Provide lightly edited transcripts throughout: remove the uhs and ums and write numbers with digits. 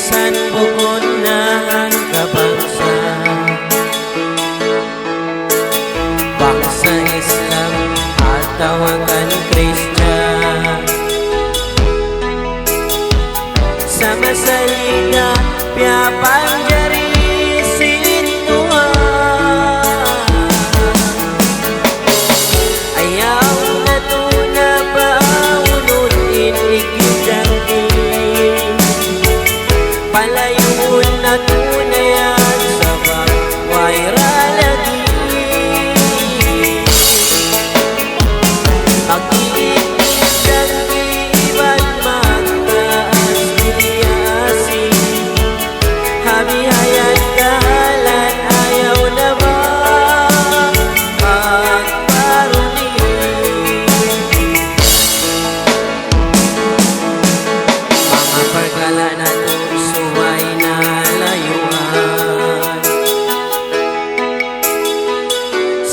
minsan bukod na ang kabangsa. Bangsa Islam at tawagan Kristyan, sama salida piapanjari sintuhan. Ayaw na tuna pa unutin ikidangin, palayun na tunayan sa bagwayra lagi.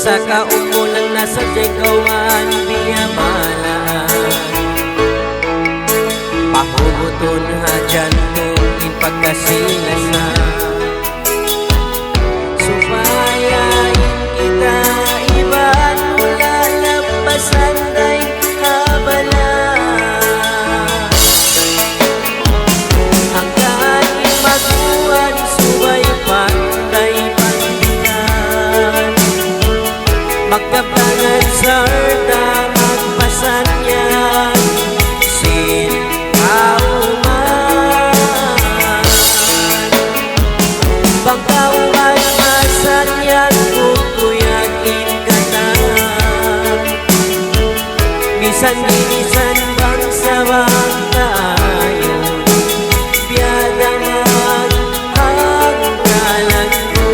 Sa kaumulan na sa jengkawan biyamalaan, pahubuton hajan tungin pagkasilasan, supaya kita iban mula lapasan day habala. Hanggang imaguan subay panday pandikan, magkabangan sarda magpasanyan sin kauman. Pagkauman masanyan kukuyakin katan, misan-minisan bangsa bangkayo biadaman ang kalangko.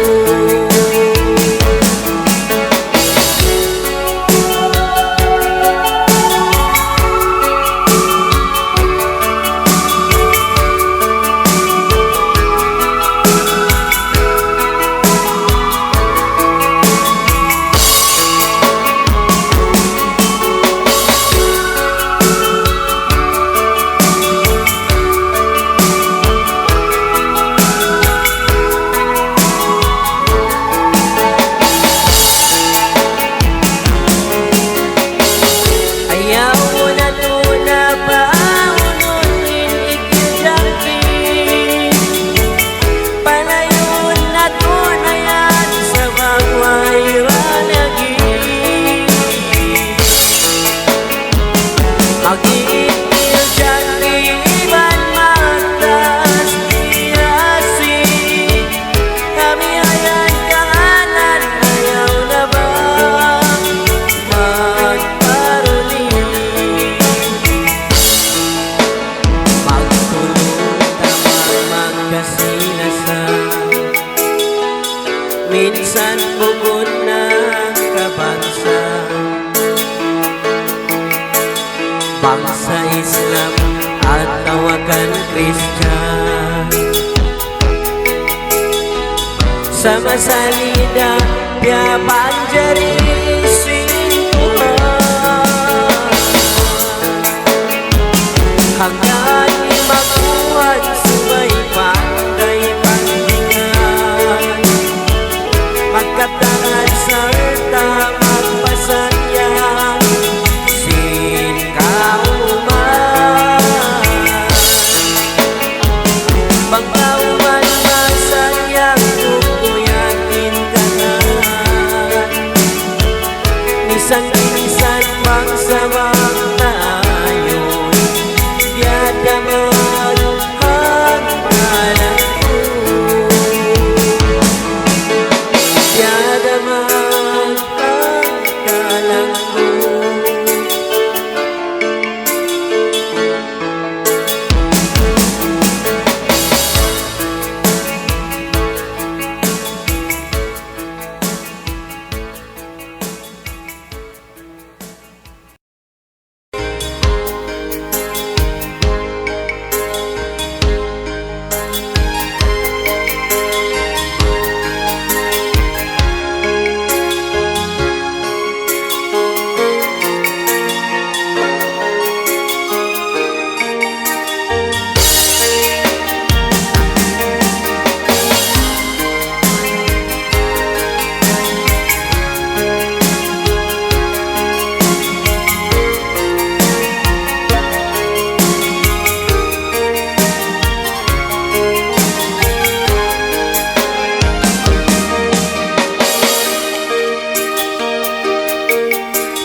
Minsan bukod na kabangsa, bangsa Islam at tawagan Kristyan, sama salida piapanjari sintuhan. Hanggang imaguan subay panday pandingan, magkatangan sarta magpasanyan sin kauman. Pagkauman masanyang kukuyakin kanan, misan-minisan bangsa bangkayon biadaman ang kalangko. Biadaman ang kalangko.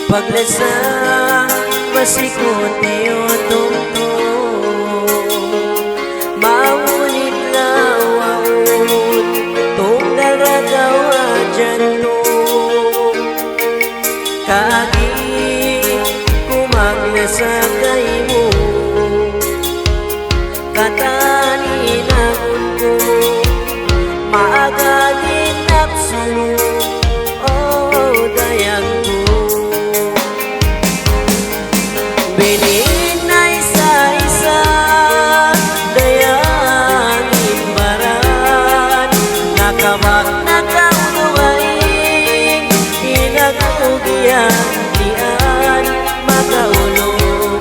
paglasa masikot niyo tungto maulit lawaon tunggal ragawa janto kaagi kumaglasa kaymo katani nagun ko maagaling napsulo dayang ko bininay sa isa dayangin baran nakabak nakaulugain inagugian dian makaulog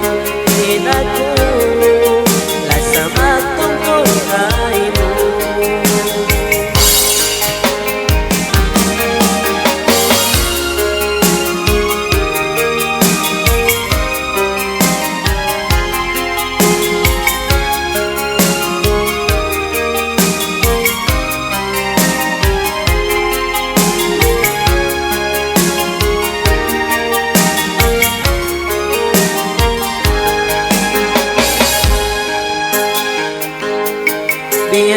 inagulo lasa magtungkol kay mo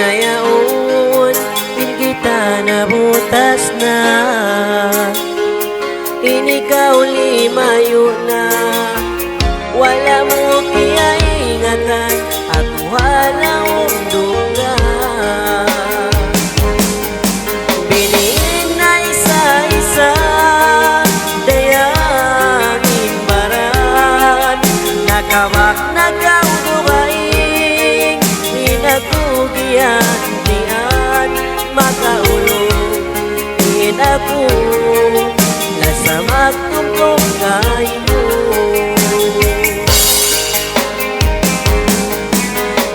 biyayaon din kita nabutas na inikaw limayo na wala mo kaya ingatan at wala umdunga bininay sa isa dayangin baran nakawak nagaudugaing inagugian dian makaulong inaku lasa magtungkong kay mo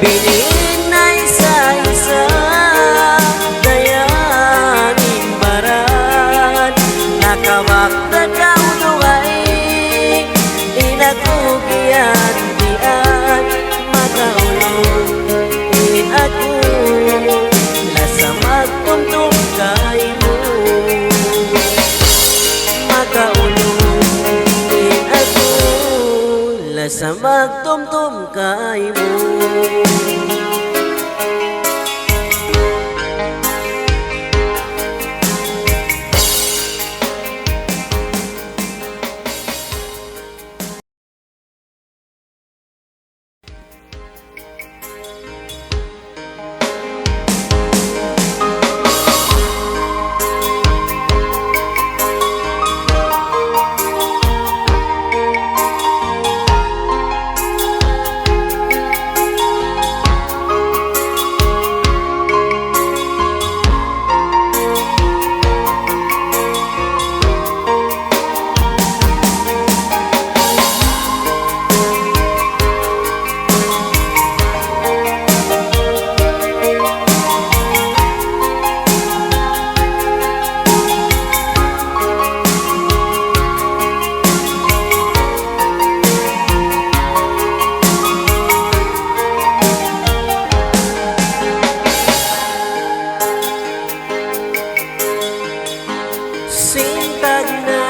bininay sa isa dayangin baran nakawak nagaudugaing inagugian dian makaulong aku lasa magtuntong kay mo makaulungin ako lasa magtumtum kay mo sintag na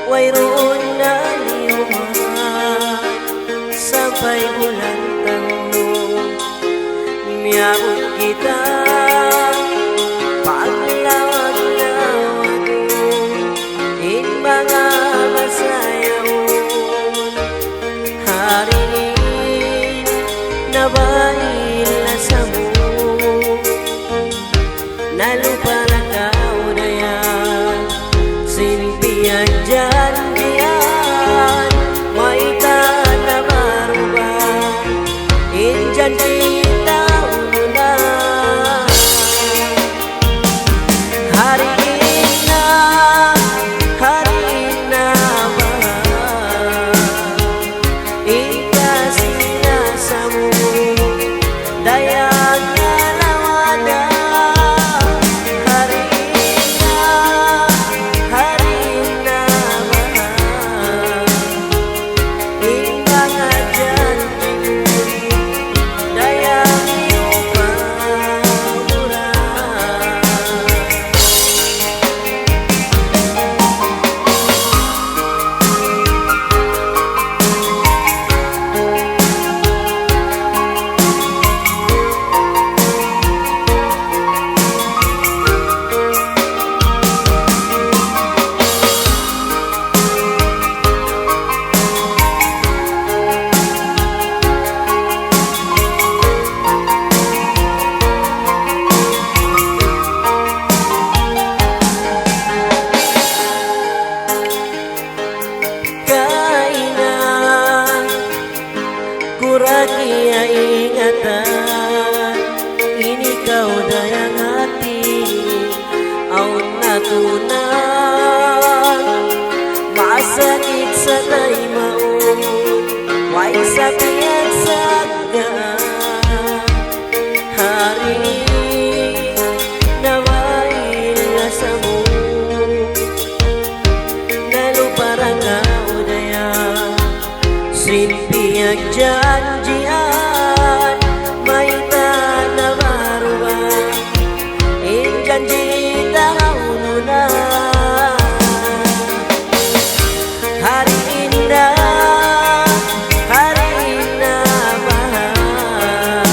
wayroon na liuman sampai bulan tahun miyabot kita paglawag-lawag in mga masayaon hariin na bail na sa mo nalupa na kaudayan simpiyan dyan diyan maita na maruban indyan kita una hariin na ba ikasina sa mo unang masakit sa taymaon, way sabihan sa gaan. Hari naway nasa mo, naluparang kaudaya, simpiag janjian, may tanawaruan, janji tahu na. Hari indah, hari indah bahar,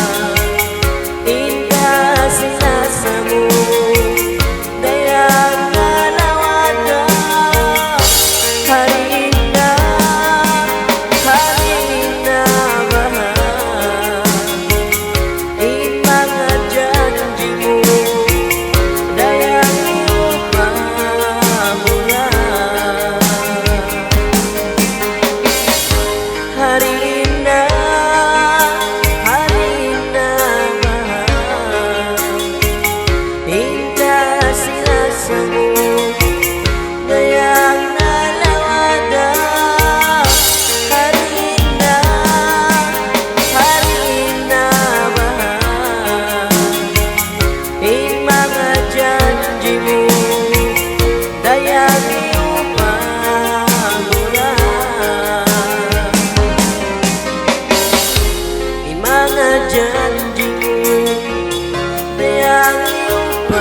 indah sinasamu, dayang nalawada. Hari indah bahar, in mga janjimu, dayang ipamula. Hari indah bahar, indah sinasamu, dayang nalawada. Hari indah bahar, in mga janjimu, dayang ipamula. In mga janjimu, dayang ipamula.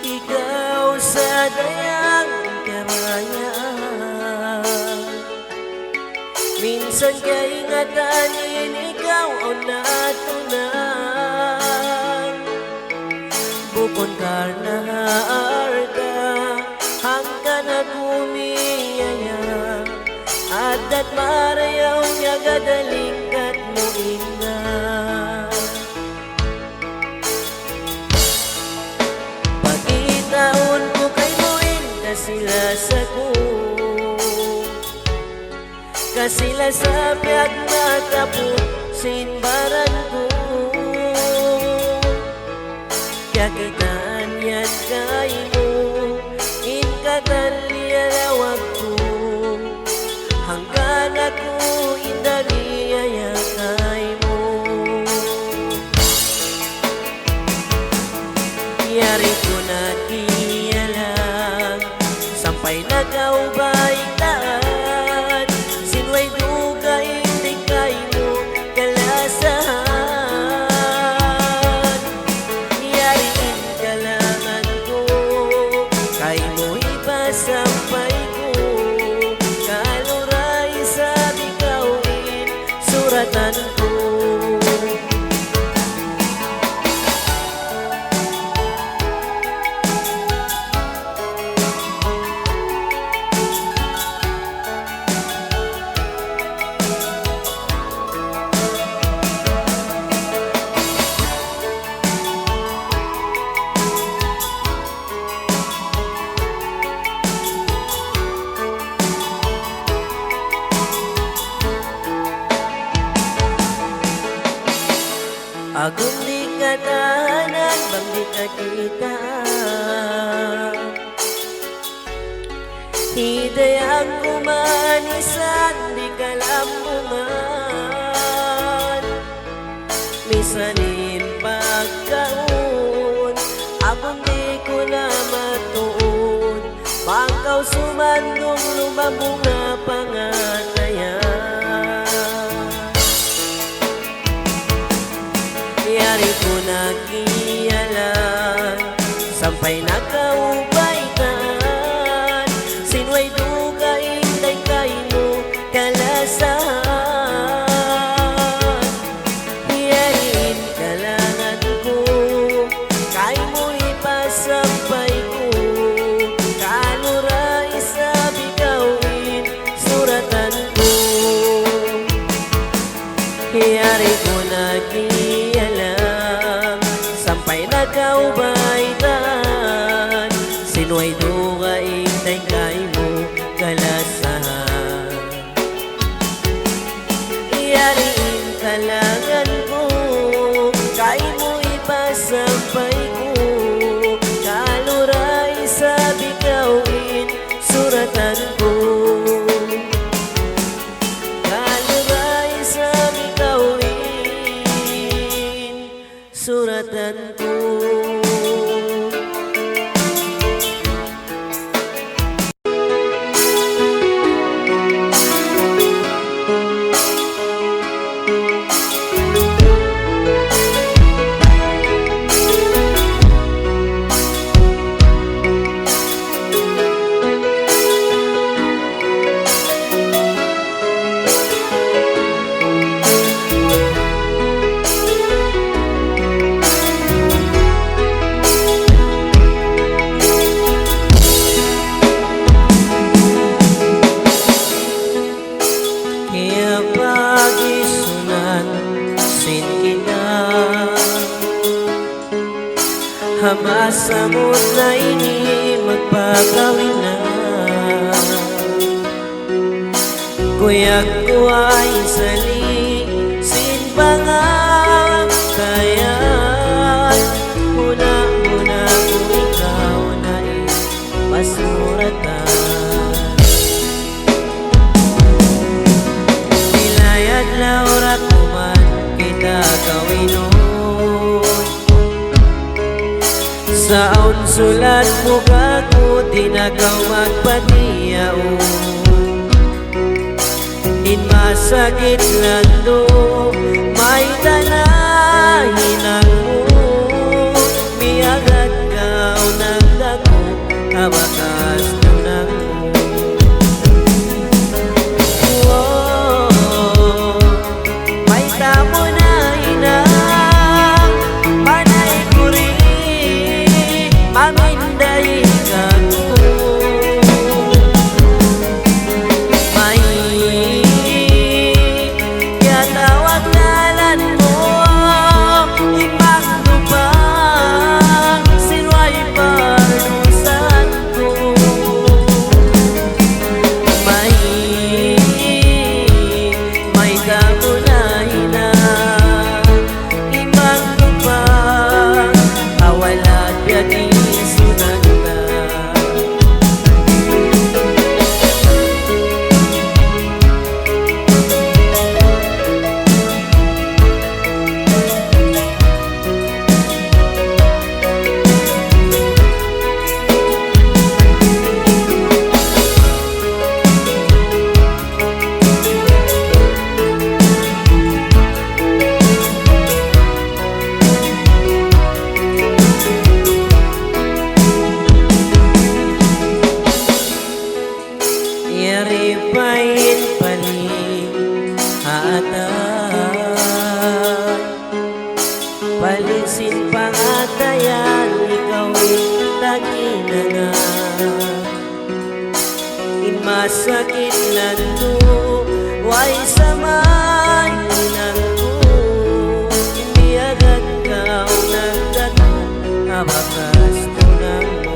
Ikaw sa dayang karangyaan, minsan kaingatanin, ikaw ang natunan. Bukod karnahar ka, hanggang nagumiyaya, at marayaw niya gadaling kat mo ina. Pagkitaon ko kay moin kasila sa ko, kasila sa piyag matapot sinbaran ko. Kaya kitaan yan kay mo, in kataliyalawag ko, hanggang ako indaliyaya kay mo. Yari ko na kiyalang, sampay nagaubay taan, sinway dugay di kay mo kalasahan. Yariin kalangan ko, kay mo ipasampay ko, kaluray sa bigawin suratan ko. Agung di katahanan, bang di kakita, hidayang kumanisan di kalambungan. Misanin pagkaon, abong di ko na matuon, bangkaw sumandong lumabong na pangatayan. Yari ko nagialam sampai nagkaubaitan sinuay duga itay kay mo kalasahan. Yariin kalangan ko kay mo ipasampay ko kaluray sa bigawin suratan ko. Suratan ko. Hamasa mo na ini magpagawin na Kuya ko ay salisin pa nga kaya muna kung ikaw na ipasuratan Nilayad laura ko man kita gawin Saon sulat mo kako tinagaw magpatiyaw In masakit lando may tanahin ang mo Miyagat ka o nagdako kabakas tunang mo May tamo na inang manay ko rin Maminday ka ko May katawag nalan mo Ipakdo pa Sinway parusan ko May tamo na ina Ipakdo pa Awalat yagi Yaripain paling haatan Palisin pangatayan ikawin taginangan Inmasakit lando way samay inangko Hindi agad ka o nagdako kabakas tunang mo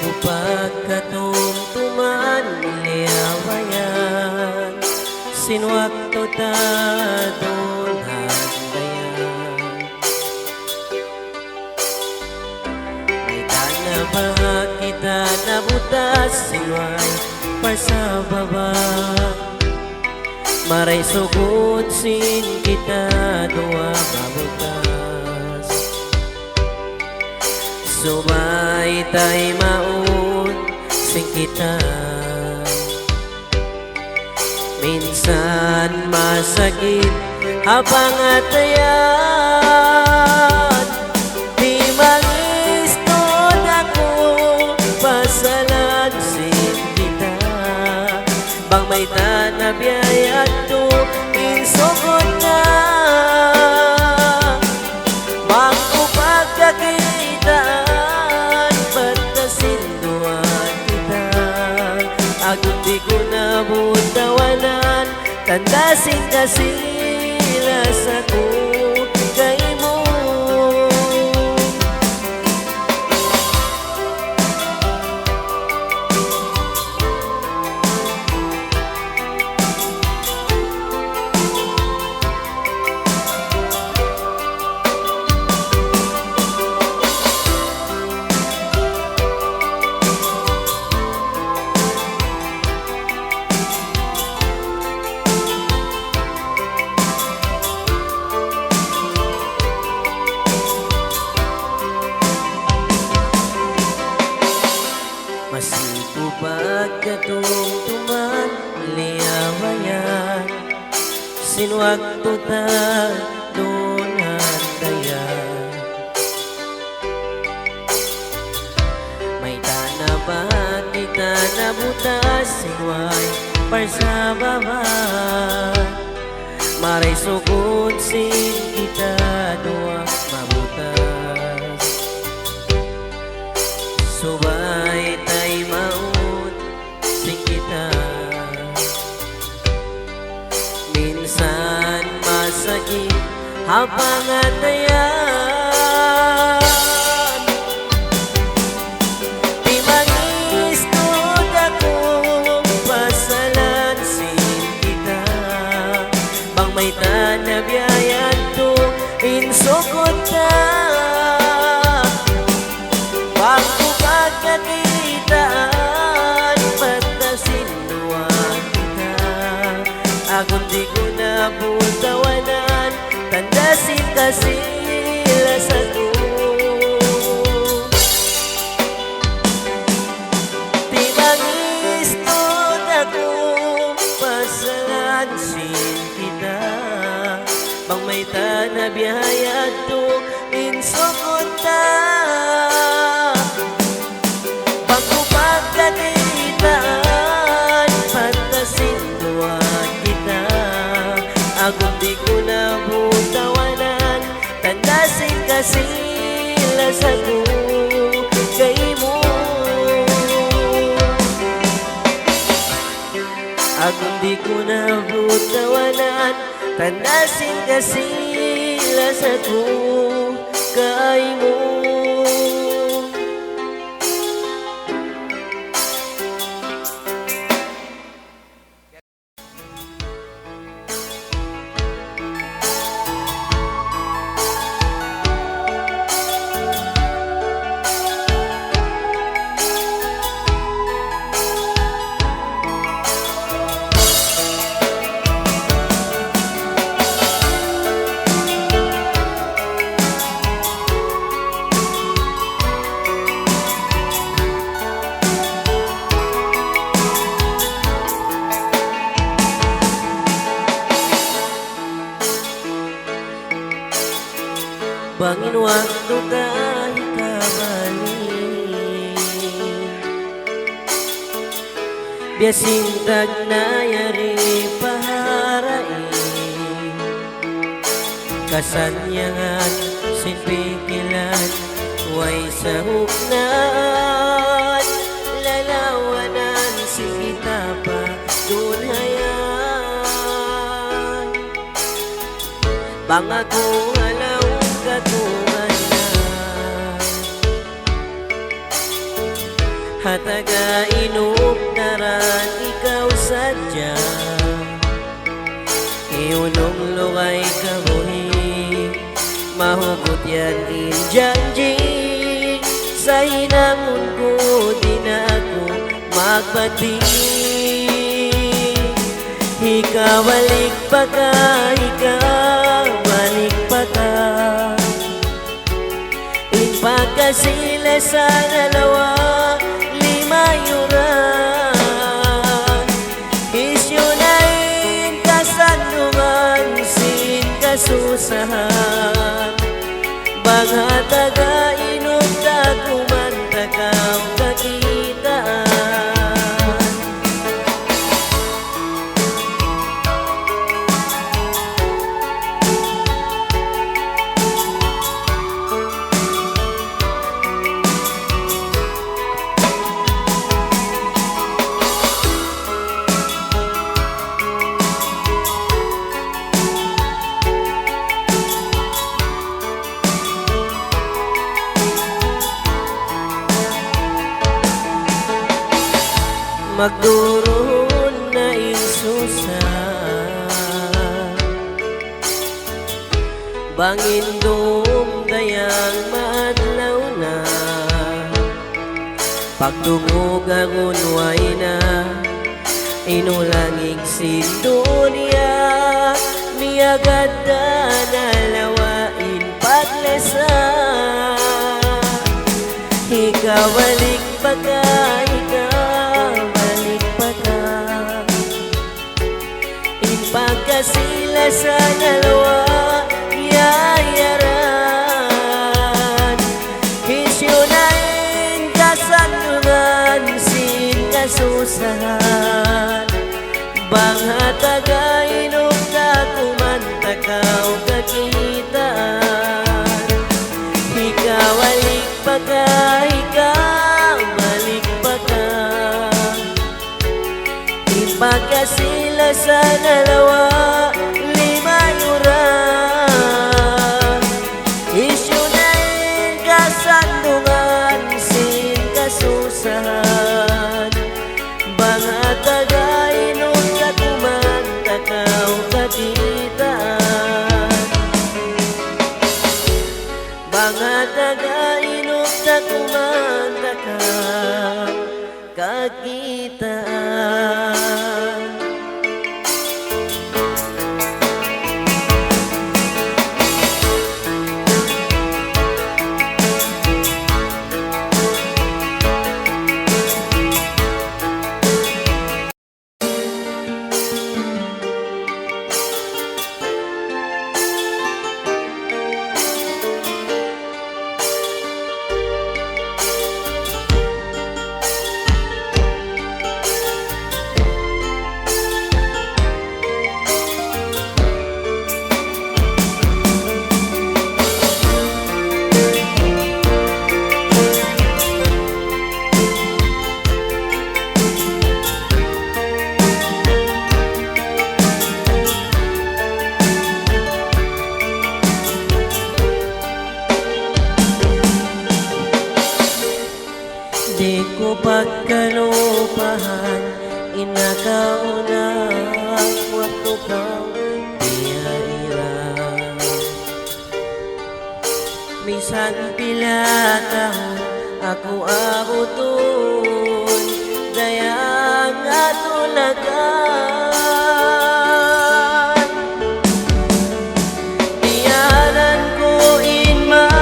Masiko pagkatumtuman liawayan, sinwakto tadon handayan. May tana ba kita nabutas, sinway sa baba. Maray sugod sin kita dua mabutas. Sumay tay maun sing kita. Minsan masakit habang atayan. Di mangistod ako pasalan sin kita. Bang may tanabiyayat to insugod na. Bang upagkakitaan patasin duwan kita. Agun di ko nabutawanan, tandasin kasila sa kukay mo. Masiko pagkatumtuman liawayan, sinwakto tadon handayan. May tana ba kita nabutas, sinway sa baba. Maray sugod sin kita dua mabutas. Subay tay maun sing kita. Minsan masakit habang atayan. Di mangistod ako pasalan sin kita. Bang may tanabiyayat to insugod ta. Bang pagkakitaan patasin duwan kita. Agun di ko nabutawanan, tandasin kasila sa ko. Di mangistod ako pasalan sin kita. Bang may tanabiyayat to insugod ta. Pagkakitaan patasin duwan kita. Agun di ko nabutawanan, tandasin kasila sa kukay mo. Agun di ko nabutawanan, tandasin kasila sa kukay mo. Bangin waktu kahit kabalik, biasing tagnayari paharai. Kasanyangan sinpikilan, way sahuknan. Lalawanan si kita pa dunhayan. Bang ako alaw katungan na, Hataga inuptaran ikaw sadya Iunong lukay kabuhi Mahugot yan injanji Sa hinamon ko di na ako magpati Ikawalik pa ka, ikawalik pa ka Ipagkasila sa dalawa, lima yuran Isyunain kasandungan, sin kasusahan Baghataga inugda kumantakaw kakitaan Magduron na insusa Bangindom dayang maadlaw na Pagtungog agon way na Inulangig sindunya Miagad na lawain paglesa Ikawalik pa ka, Pagkasila sa dalawa yayaran Isyunain kasandungan sin kasusahan Banghataga inugda kumantakaw kakitaan Ikawalik pa ka, ikawalik pa ka Ipagkasila sa dalawa, lima yuran Isyunain kasandungan, sin kasusahan Banghataga inugda kumantakaw kakitaan Banghataga inugda kumantakaw kakitaan Di ko pagkalupahan Inakaw na waktu kau biyairan Misan pila taon ako abuton Dayang atulagan Iyanan ko inmabawag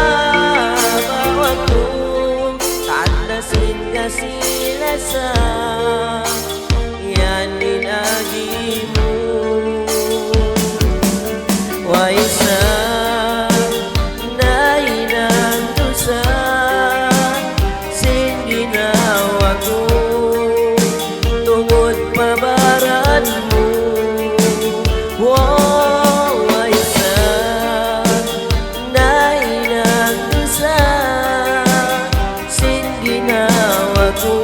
ko Tandasin kasila sa yan linagi mo Waisa na inandusa sin ginawa ko Tungod pabaran mo Waisa na inandusa sin ginawa ko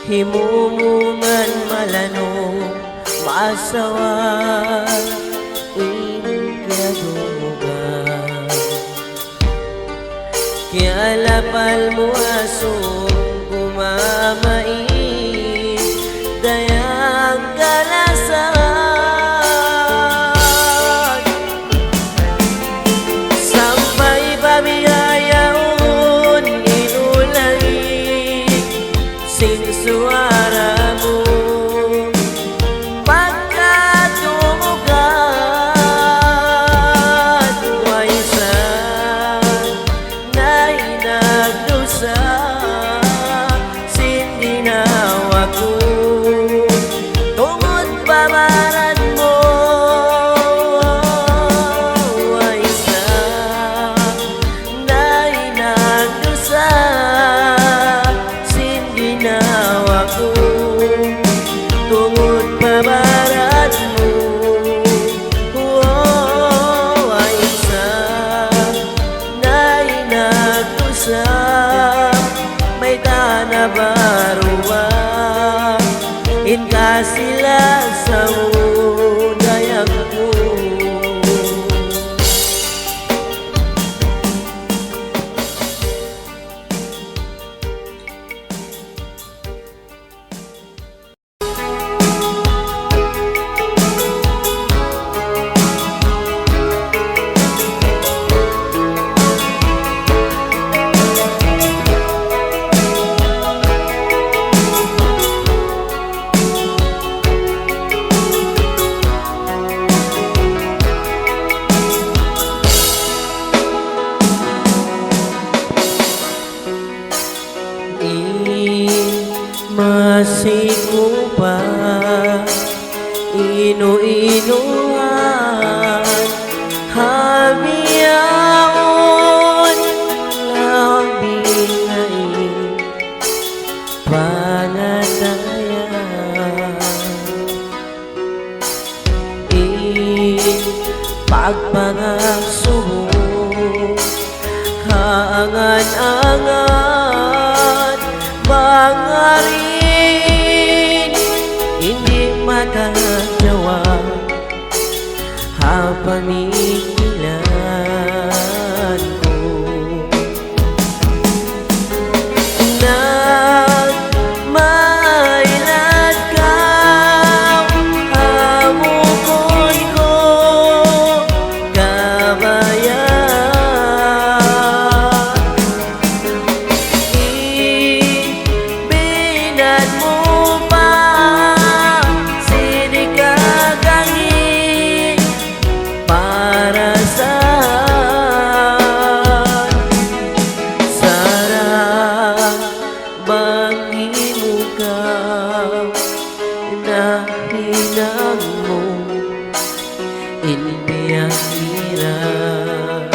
himumungan malanong masawa ingadugan kialapal mo asong gumamain dayang kalasan sampai pabiyayaon inulay sing suara mo inka sila sa dayak ko masiko pa ino-inuan hamiyaon labi ngayon panatayan pagpangasubo haangan-angan bangarin hindi matagawa hapamigilan ko nagmailat ka hamukon ko kabayan ibinad mo pa sinikagangi para sa sarap mangimugaw na hinang mo inbiyang hirap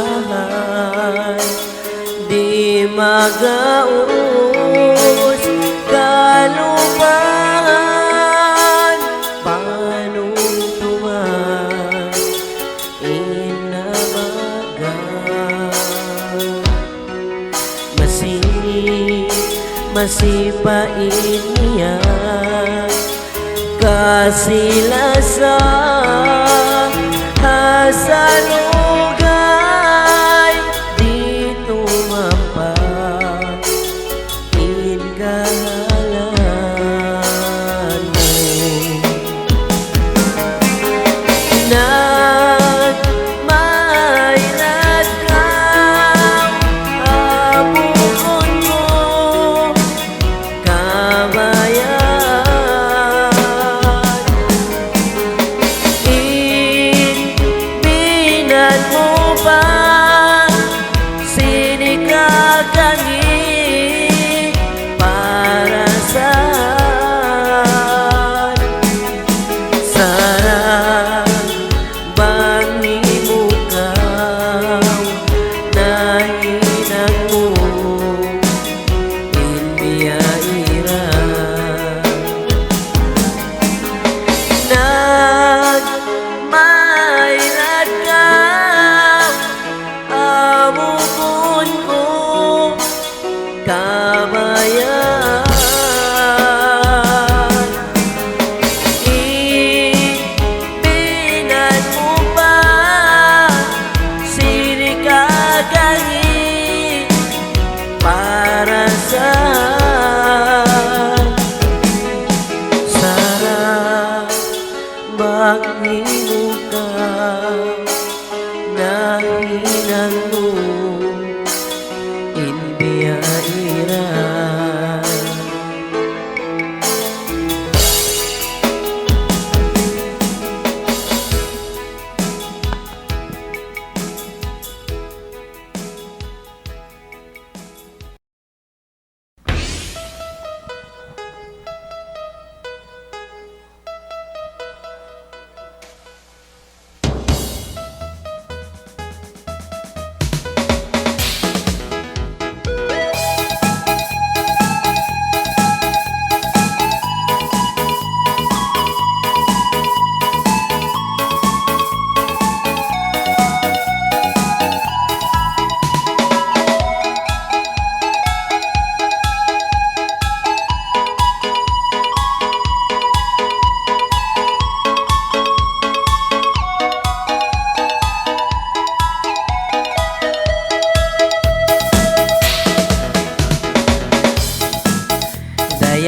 kasusahan di magaus kalupahan panuntungan inamagan masipain niya kasilasan hasalugay dito mampat ingalan mo nagmailat ka abukon mo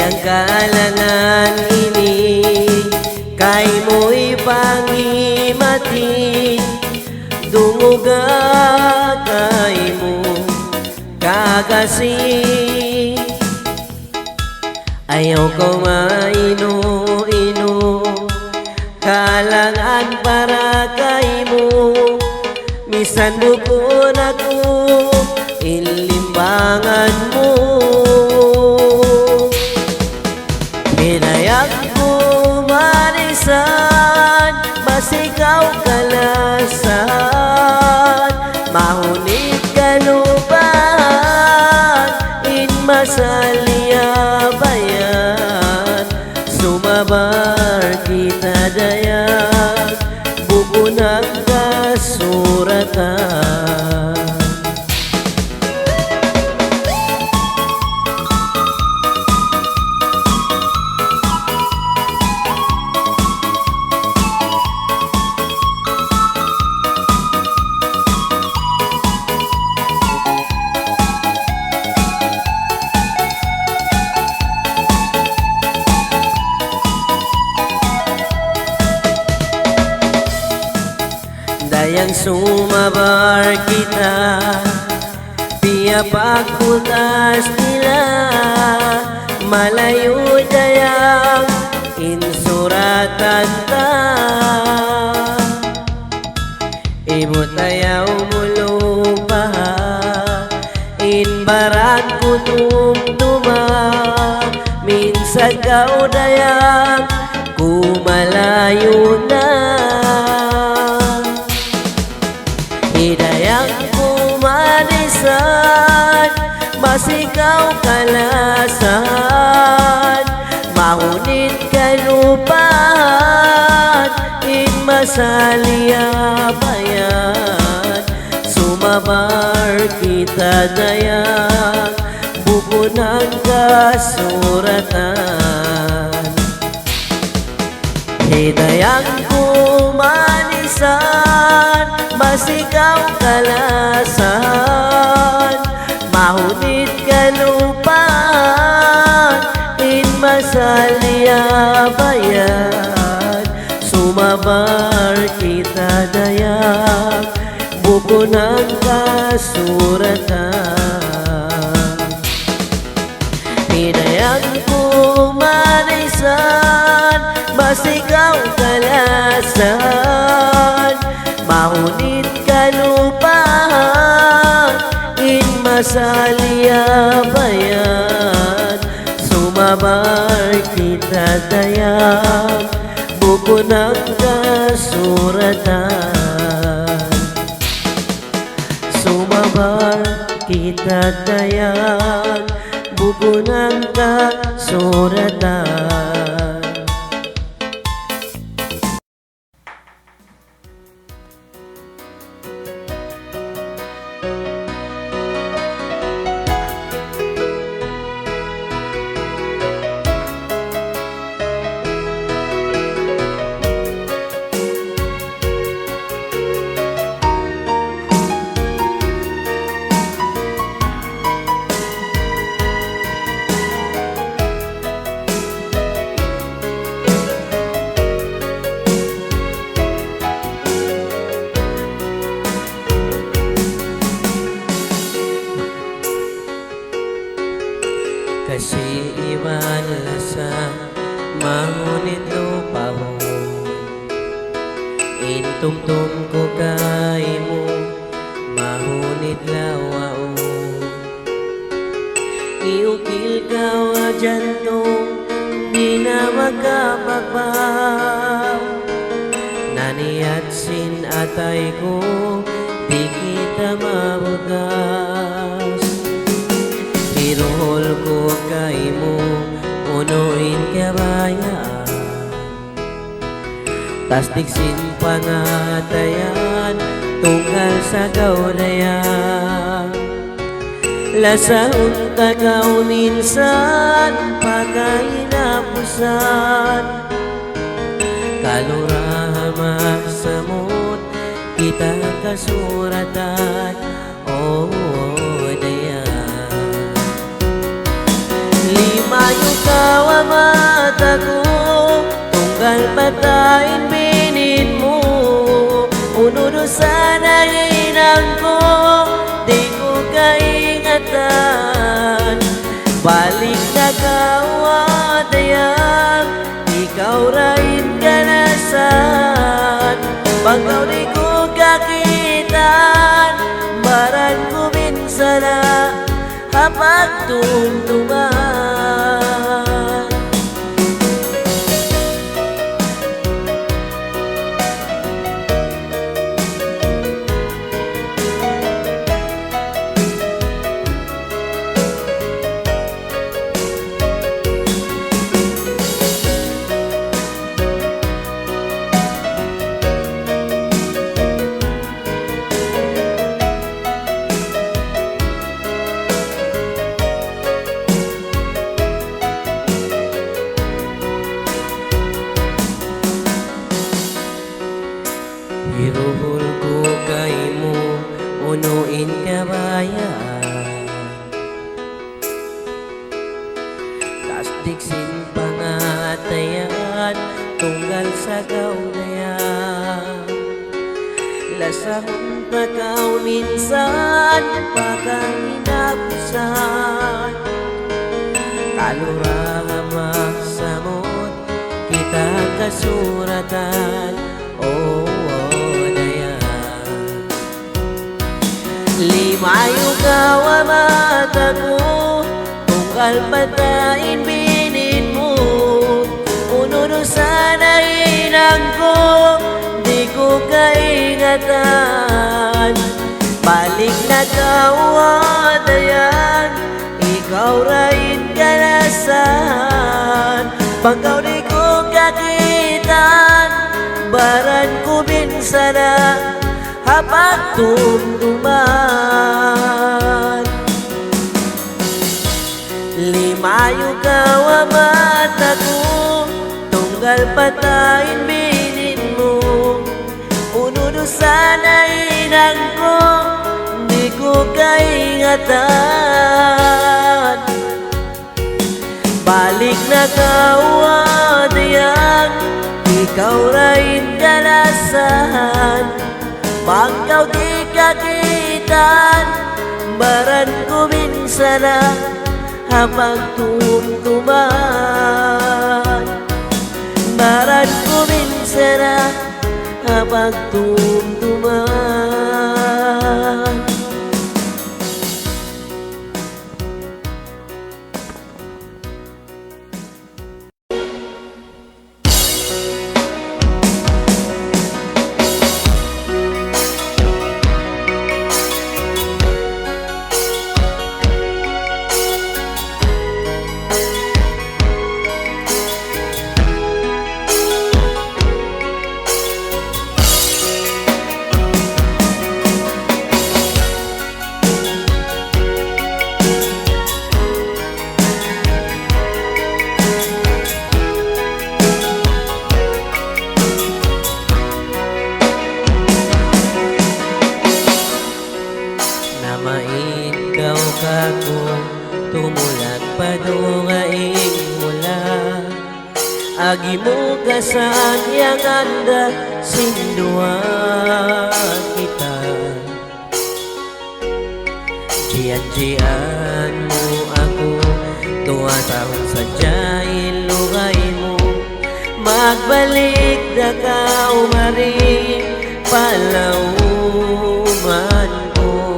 Dayang kalangan ini kay mo'y pangimati, dunguga kay mo kakasi. Ayaw ko maino-ino, kalangan para kay mo. Misan bukod ako, ilimbangan mo. Hinayag ko manisan, masikaw kalasan, mahunit kaluban, in masaliabayan, sumabar kita dayak, buko ng kasuratan. Dayang sumabar kita, piya pagputas nila, malayo dayang insuratan ta. Imutayaw mulong paha, inbarat kutumtuma, minsan kau dayang kumalayo na. Hidayang kumanisan, masikaw kalasan, mahunit kalupan, in masaliabayan, sumabar kita dayak, buko ng kasuratan. Hidayang kumanisan, masikaw kalasan, mahunit kalupan, in masaliabayan, sumabar kita dayak, buko ng kasuratan. Hinayang kumanisan, masikaw kalasan, mahunit kalupan, in masaliabayan, sumabar kita dayak, buko ng kasuratan. Sumabar kita dayak, buko ng kasuratan. Kasi iwan lasa, mahunit lupa mo, intumtum ko kay mo, mahunit lawa o. Iukil ka wa jantong, di na makapagpaw, naniyat sin atay ko, di kita mabutas. Irohol ko kay mo, unuin kabayaan, tastiksin pangatayan, tungkal sa gaudayan. Lasaon tagaw minsan, pagkainapusan, kalurahama samot, kita kasuratan, oh dayan. Limayo ka mata ko, tunggal patayin binin mo. Ununo sana hinang ko, di ko kaingatan. Balik na kawatayan, ikaw rin kanasan. Pagkaw di ko kakitan, baran ko minsan na kapag tumtuman. Iruhul ko kay mo, unuin kabayan. Kastiksin pangatayan, tunggal sa gaunayan. Lasahon takaw minsan, pakahinabusan. Kalurang masamot, kita kasuratan. Oh, limayo kawa mata ko, tunggal patayin binin mo. Ununo sana hinang ko, di ko kaingatan. Balik na kawatayan, ikaw rin kanasan. Pagkaw di ko kakitan, baran ko minsan na kapag tumtuman. Limayo kawa mata ko, tunggal patayin binin mo. Ununo sana hinang ko, di ko kaingatan. Balik na kawatayan, ikaw rin kanasan. Pagkaw di kakitan, baran ko minsan na kapag tumtuman. Baran ko minsan na kapag tumtuman. Maikaw ka ko, tumulag pa dungaing mula. Agi mo kasan yang anda sinduan kita. Jian-jian mo ako, 2 taon sa ilugay mo. Magbalik na ka umaring palauman ko.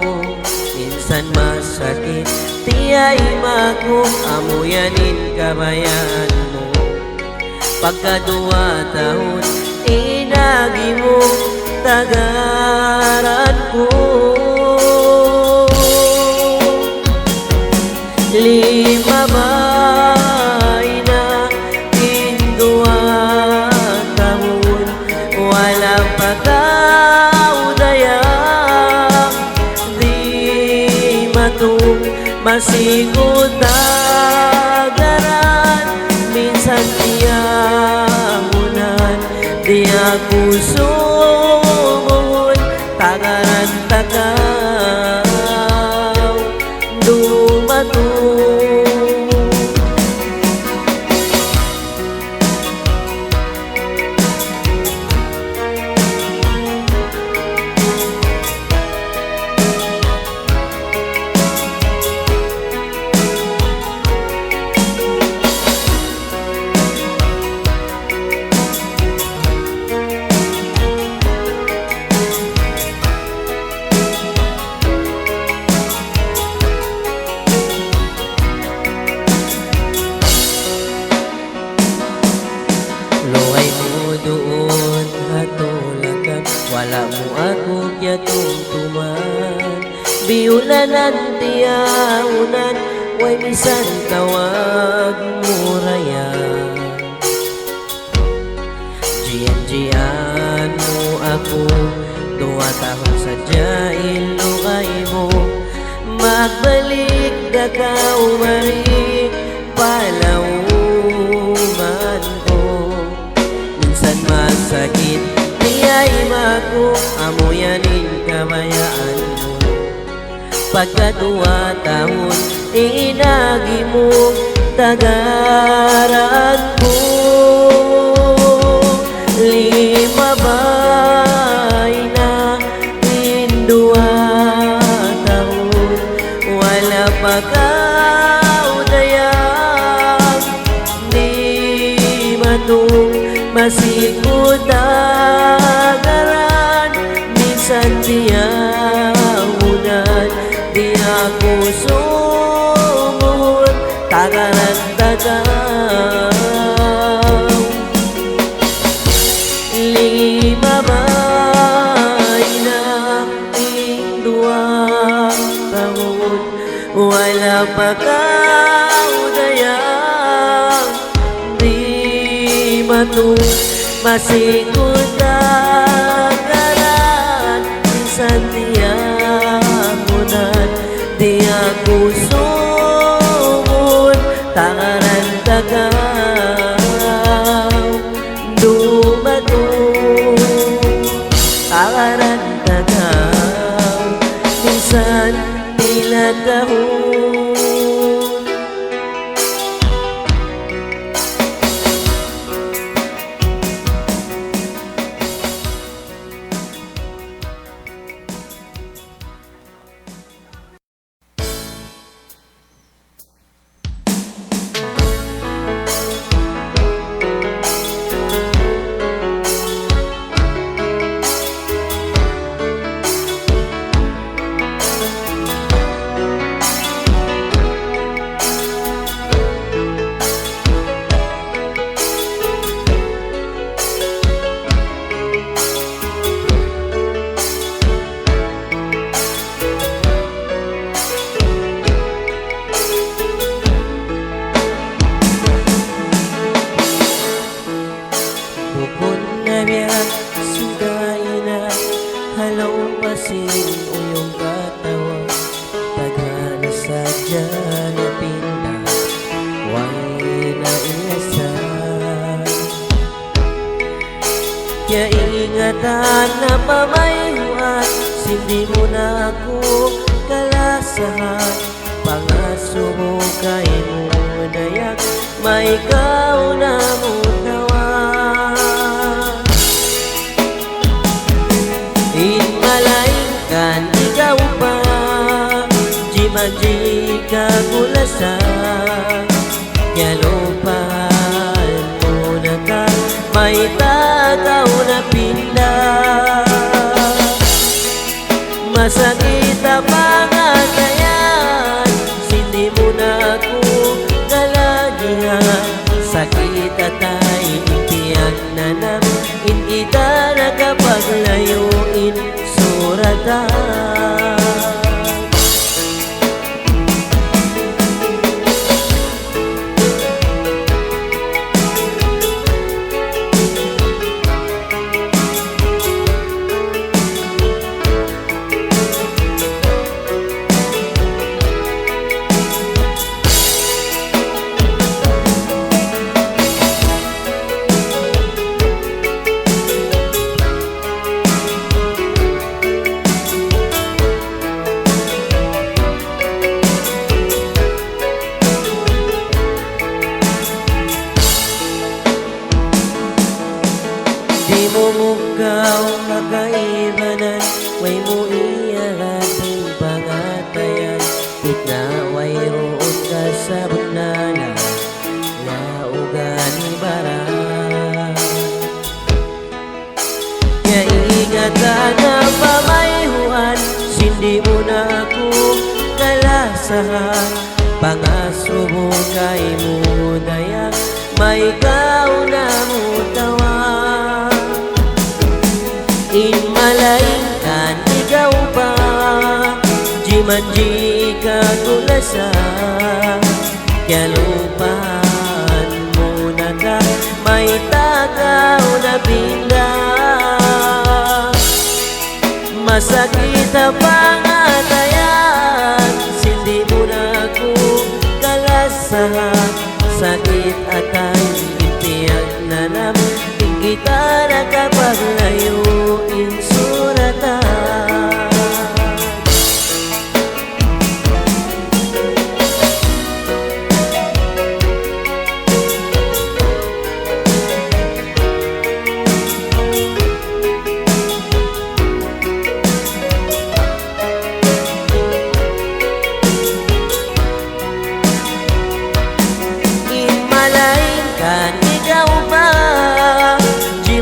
Minsan masakit, tiyay makong amuyanin kabayan mo. Pagka-2 taon, inagi mo tagaran ko. Lima may na induan taon, walang pagkaudayang di matung masikot agaran. Minsan tiyahunan, di ako sumuhon, tagaran tagaw dumatung. sulanan tiyaunan, way bisan tawag muraya. Jian mo ako, 2 tahon sadya ilukay mo. Magbalik da ka umari, palauman ko. Minsan masakit, niya'y mako, amoyanin kabayaan mo. Pagka-2 tahon, inagi mo, tagaran ko. 5 bay na, 2 tahon, wala pa kaudayang, di matong masikot agaran. Minsan tiyaunan, di ako sumul, tagaran-tagaw. 5 bay na, 2 tahon, wala pa kaudayang, di matong masikot agaran. Minsan tiyaunan, di ako sumul, tagaran-tagaw. Dumatong tagaran-tagaw, minsan tila tahon. Bukod na biyak, sudayin na, halaw pasin uyong katawa. Taghana sa dyan na pinta, way na inasa. Kaya ingatan na pamayhuan, sindi mo na ako kalasahan. Pangasubo kay mo dayak, may ikaw na mo tawa. Inmalaikan ikaw pa, jimanji ka kulasa. Yalupan mo na ka, may tagaw na pinda. Masakit ang pangatayan, sindi mo na ako kalagihan. Sakit at ay itiyak na namin kita nakapaglayuin suratan. Di mo mukaw makaibanan, way mo iyaratong pangatayan. Itnaway roon ka sa bunana, laugan bara. Kaya ingatan na pamayhuan, sindi mo na ako kalasahan. Pangasubo kay mo dayak, may ikaw na mo tawa. Inmalaikan ikaw pa, di manji ka kulasa, kalupan mo na ka, may tagaw na pinda. Masakit ang pangatayan, sindi mo na ako kalasahan. Sakit at ay impiyag na naman, di kita nakapaglayo insuratan.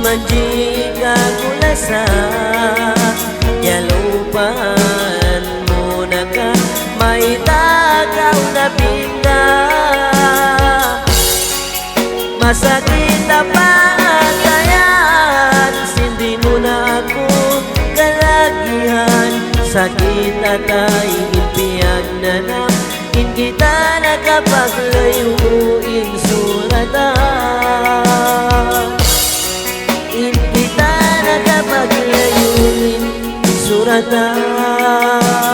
Manji ka kulasa, kalupan mo na ka, may tagaw na pinda. Masakit ang pangatayan, sindi mo na ako kalagihan. Sakit at ay impiyag na lang, hindi kita nakapaglayo insuratan. Kita nakapaglayuin suratan.